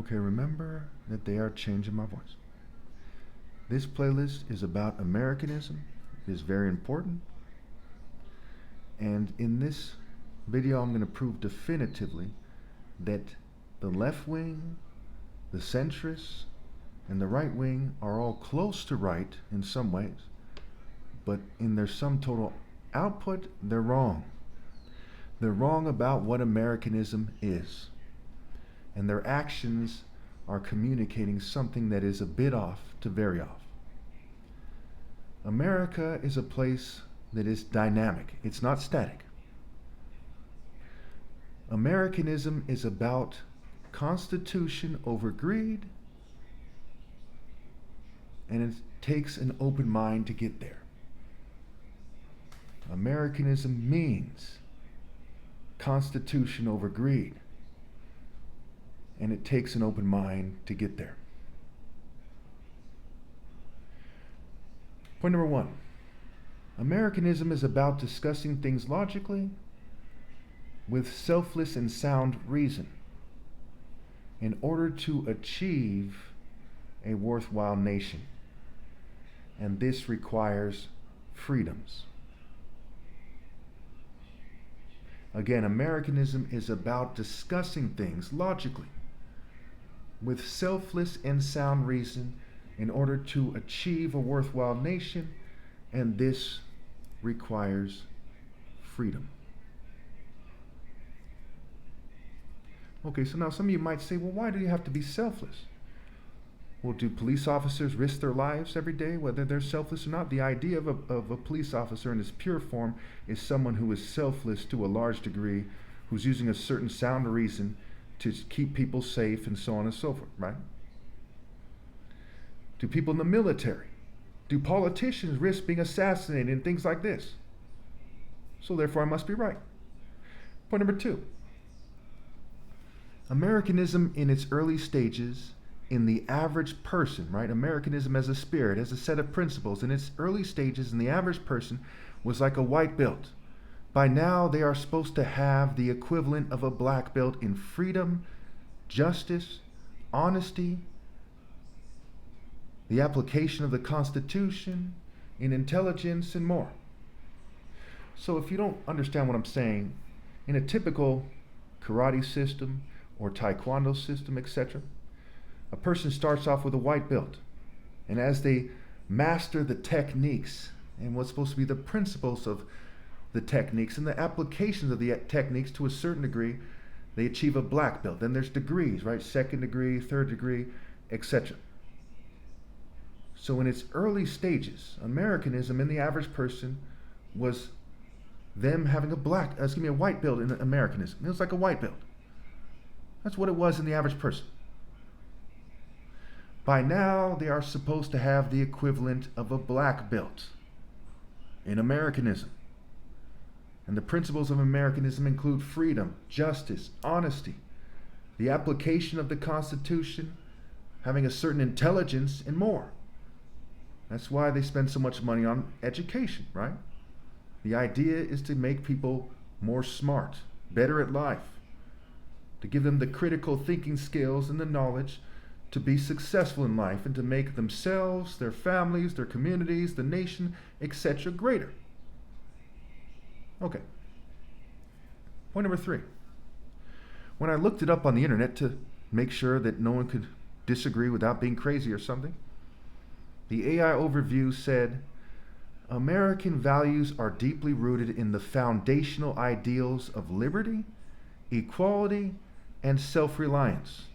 Okay, remember that they are changing my voice. This playlist is about Americanism. It is very important. And in this video, I'm going to prove definitively that the left wing, the centrists, and the right wing are all close to right in some ways, but in their sum total output, they're wrong. They're wrong about what Americanism is. And their actions are communicating something that is a bit off to very off. America is a place that is dynamic. It's not static. Americanism is about constitution over greed, and it takes an open mind to get there. Americanism means constitution over greed, and it takes an open mind to get there. Point number one, Americanism is about discussing things logically with selfless and sound reason in order to achieve a worthwhile nation. And this requires freedoms. Again, Americanism is about discussing things logically with selfless and sound reason in order to achieve a worthwhile nation, and this requires freedom. Okay, so now some of you might say, well, why do you have to be selfless? Well, do police officers risk their lives every day, whether they're selfless or not? The idea of a police officer in its pure form is someone who is selfless to a large degree, who's using a certain sound reason to keep people safe and so on and so forth, right? Do people in the military, do politicians risk being assassinated and things like this? So therefore I must be right. Point number two, Americanism in its early stages, in the average person, right? Americanism as a spirit, as a set of principles, in its early stages in the average person was like a white belt. By now, they are supposed to have the equivalent of a black belt in freedom, justice, honesty, the application of the Constitution, in intelligence, and more. So if you don't understand what I'm saying, in a typical karate system or taekwondo system, etc., a person starts off with a white belt, and as they master the techniques and what's supposed to be the principles of the techniques and the applications of the techniques to a certain degree, they achieve a black belt. Then there's degrees, right? Second degree, third degree, etc. So in its early stages, Americanism in the average person was them having a white belt in Americanism. It was like a white belt. That's what it was in the average person. By now, they are supposed to have the equivalent of a black belt in Americanism. And the principles of Americanism include freedom, justice, honesty, the application of the Constitution, having a certain intelligence, and more. That's why they spend so much money on education, right? The idea is to make people more smart, better at life, to give them the critical thinking skills and the knowledge to be successful in life and to make themselves, their families, their communities, the nation, etc. greater. Okay. Point number three. When I looked it up on the internet to make sure that no one could disagree without being crazy or something, the AI overview said, American values are deeply rooted in the foundational ideals of liberty, equality, and self-reliance.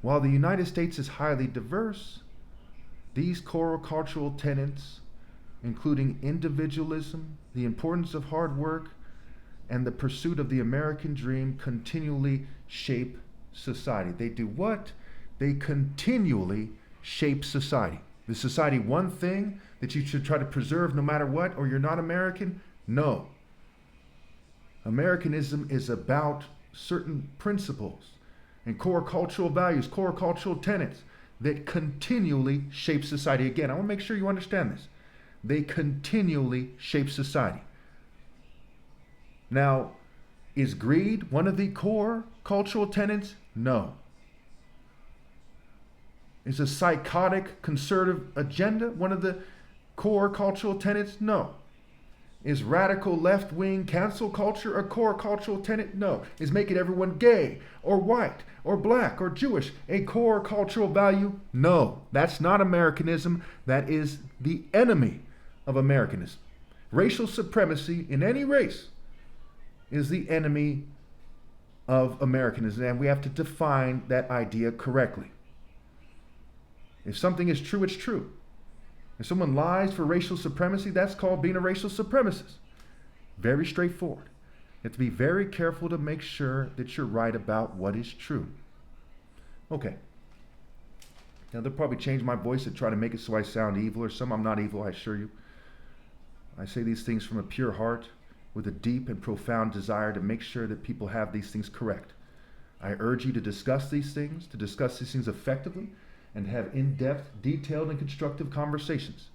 While the United States is highly diverse, these core cultural tenets, including individualism, the importance of hard work, and the pursuit of the American dream, continually shape society. They do what? They continually shape society. Is society one thing that you should try to preserve no matter what, or you're not American? No. Americanism is about certain principles and core cultural values, core cultural tenets that continually shape society. Again, I want to make sure you understand this. They continually shape society. Now, is greed one of the core cultural tenets? No. Is a psychotic conservative agenda one of the core cultural tenets? No. Is radical left-wing cancel culture a core cultural tenet? No. Is making everyone gay or white or black or Jewish a core cultural value? No. That's not Americanism. That is the enemy of Americanism. Racial supremacy in any race is the enemy of Americanism, and we have to define that idea correctly. If something is true, it's true. If someone lies for racial supremacy, that's called being a racial supremacist. Very straightforward. You have to be very careful to make sure that you're right about what is true. Okay. Now, they'll probably change my voice to try to make it so I sound evil or some. I'm not evil, I assure you. I say these things from a pure heart with a deep and profound desire to make sure that people have these things correct. I urge you to discuss these things effectively, and have in-depth, detailed, and constructive conversations.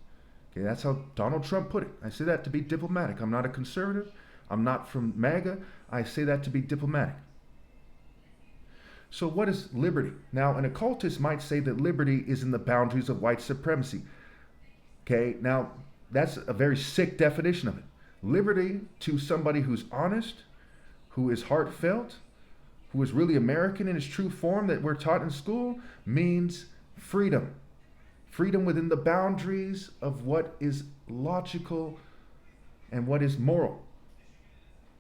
Okay, that's how Donald Trump put it. I say that to be diplomatic. I'm not a conservative. I'm not from MAGA. I say that to be diplomatic. So what is liberty? Now, an occultist might say that liberty is in the boundaries of white supremacy. Okay, now that's a very sick definition of it. Liberty to somebody who's honest, who is heartfelt, who is really American in its true form that we're taught in school, means freedom. Freedom within the boundaries of what is logical and what is moral.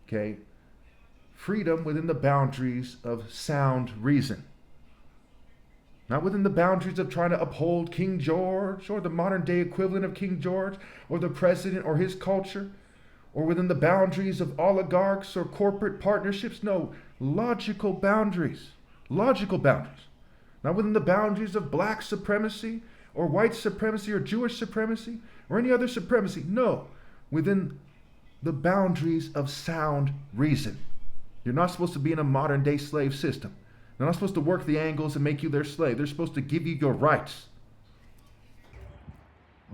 Okay? Freedom within the boundaries of sound reason. Not within the boundaries of trying to uphold King George or the modern day equivalent of King George or the president or his culture, or within the boundaries of oligarchs or corporate partnerships. No, logical boundaries. Logical boundaries. Not within the boundaries of black supremacy or white supremacy or Jewish supremacy or any other supremacy. No, within the boundaries of sound reason. You're not supposed to be in a modern day slave system. They're not supposed to work the angles and make you their slave. They're supposed to give you your rights.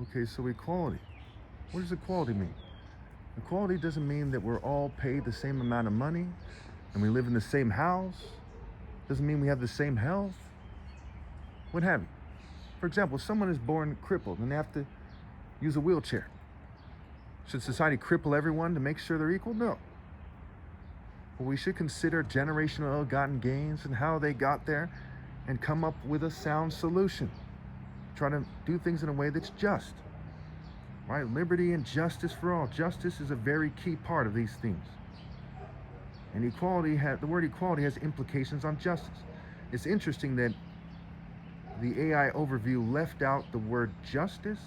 Okay, so equality. What does equality mean? Equality doesn't mean that we're all paid the same amount of money and we live in the same house. Doesn't mean we have the same health. What have you. For example, if someone is born crippled and they have to use a wheelchair, should society cripple everyone to make sure they're equal? No. But we should consider generational ill-gotten gains and how they got there and come up with a sound solution. Try to do things in a way that's just. Right? Liberty and justice for all. Justice is a very key part of these things. And equality, the word equality has implications on justice. It's interesting that the AI overview left out the word justice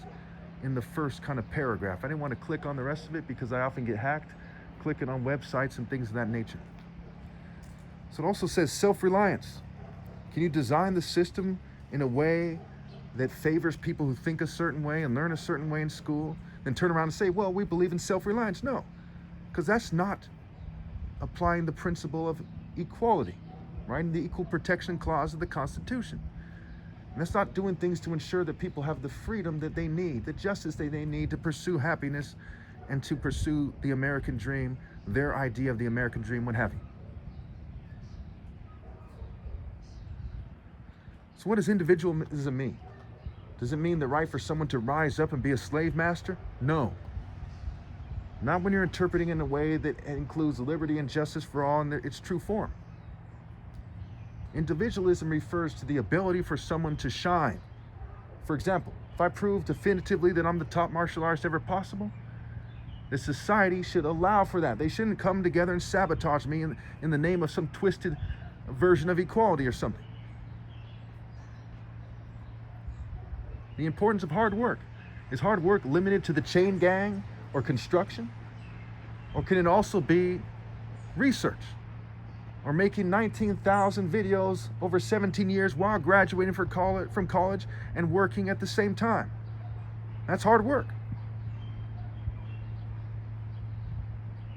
in the first kind of paragraph. I didn't want to click on the rest of it because I often get hacked clicking on websites and things of that nature. So it also says self-reliance. Can you design the system in a way that favors people who think a certain way and learn a certain way in school, then turn around and say, well, we believe in self-reliance? No, because that's not applying the principle of equality, right? In the Equal Protection Clause of the Constitution. And that's not doing things to ensure that people have the freedom that they need, the justice that they need to pursue happiness and to pursue the American dream, their idea of the American dream, what have you. So what does individualism mean? Does it mean the right for someone to rise up and be a slave master? No. Not when you're interpreting in a way that includes liberty and justice for all in its true form. Individualism refers to the ability for someone to shine. For example, if I prove definitively that I'm the top martial artist ever possible, the society should allow for that. They shouldn't come together and sabotage me in the name of some twisted version of equality or something. The importance of hard work. Is hard work limited to the chain gang or construction? Or can it also be research? Or making 19,000 videos over 17 years while graduating from college and working at the same time? That's hard work.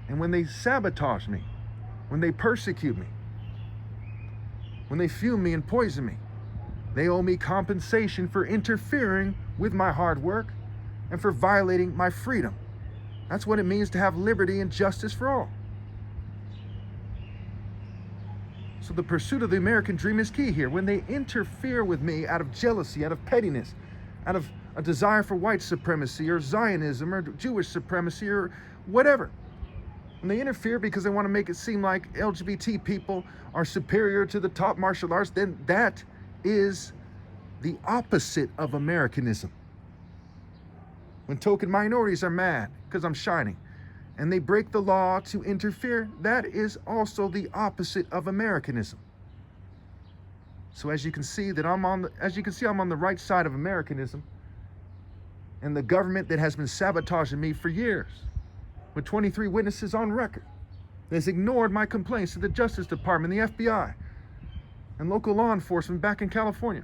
And when they sabotage me, when they persecute me, when they fume me and poison me, they owe me compensation for interfering with my hard work and for violating my freedom. That's what it means to have liberty and justice for all. So the pursuit of the American dream is key here. When they interfere with me out of jealousy, out of pettiness, out of a desire for white supremacy or Zionism or Jewish supremacy or whatever, when they interfere because they want to make it seem like LGBT people are superior to the top martial arts, then that is the opposite of Americanism. When token minorities are mad because I'm shining and they break the law to interfere, that is also the opposite of Americanism. So as you can see I'm on the right side of Americanism and the government that has been sabotaging me for years, with 23 witnesses on record, has ignored my complaints to the Justice Department, the FBI, and local law enforcement back in California.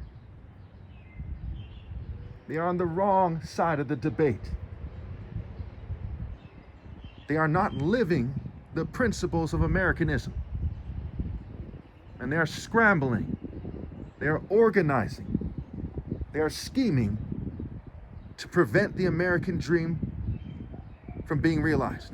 They are on the wrong side of the debate. They are not living the principles of Americanism. And they are scrambling. They are organizing. They are scheming to prevent the American dream from being realized.